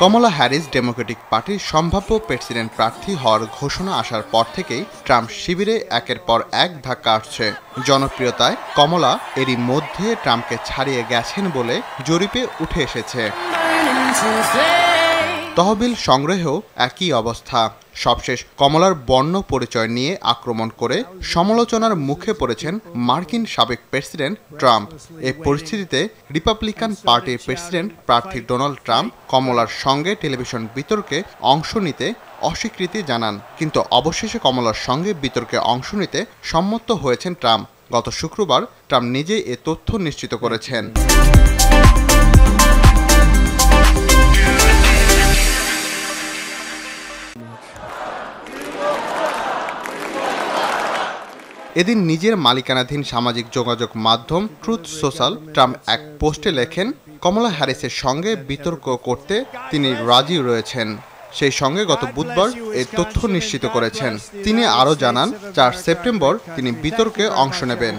কমলা Harris Democratic পার্টির সম্ভাব্য president প্রার্থী হওয়ার ঘোষণা আসার পর থেকেই ট্রাম্প শিবিরে একের পর এক ধাক্কা আসছে। জনপ্রিয়তায় কমলা এরই মধ্যে ট্রাম্পকে ছাড়িয়ে গেছেন বলে জরিপে উঠে এসেছে। তহবিল সংগ্রহেও একই অবস্থা। সবশেষ কমলার বর্ণ পরিচয় নিয়ে আক্রমণ করে সমালোচনার মুখে পড়েছেন মার্কিন সাবেক প্রেসিডেন্ট ট্রাম্প। এই পরিস্থিতিতে রিপাবলিকান পার্টির প্রেসিডেন্ট প্রার্থী ডোনাল্ড ট্রাম্প কমলার সঙ্গে টেলিভিশন বিতর্কে অংশ নিতে অস্বীকৃতি জানান, কিন্তু অবশেষে কমলার সঙ্গে বিতর্কে অংশ নিতে সম্মত হয়েছেন ট্রাম্প। গত শুক্রবার ট্রাম্প নিজেই এ তথ্য নিশ্চিত করেছেন। এদিন নিজের মালিকানাধীন সামাজিক যোগাযোগ মাধ্যম ট্রুথ সোশ্যাল ট্রাম্প এক পোস্টে লেখেন, কমলা হ্যারিসের সঙ্গে বিতর্ক করতে তিনি রাজি রয়েছেন। সেই সঙ্গে গত বুধবার এই তথ্য নিশ্চিত করেছেন। তিনি আরও জানান, 4 সেপ্টেম্বর তিনি বিতর্কে অংশ নেবেন।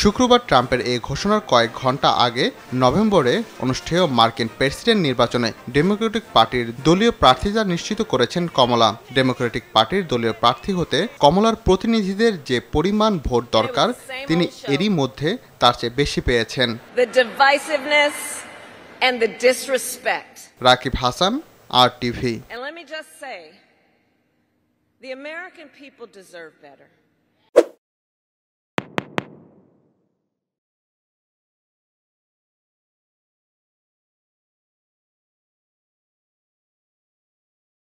শুক্রবার ট্রাম্পের এই ঘোষণার কয়েক ঘন্টা আগে নভেম্বরে অনুষ্ঠেয় মার্কিন প্রেসিডেন্ট নির্বাচনে ডেমোক্রেটিক পার্টির দলীয় প্রার্থিতা নিশ্চিত করেছেন কমলা। ডেমোক্রেটিক পার্টির দলীয় প্রার্থী হতে কমলার প্রতিনিধিদের যে পরিমাণ ভোট দরকার তিনি এরই মধ্যে তার চেয়ে বেশি পেয়েছেন। Rakib Hasan, RTV। The American people deserve better.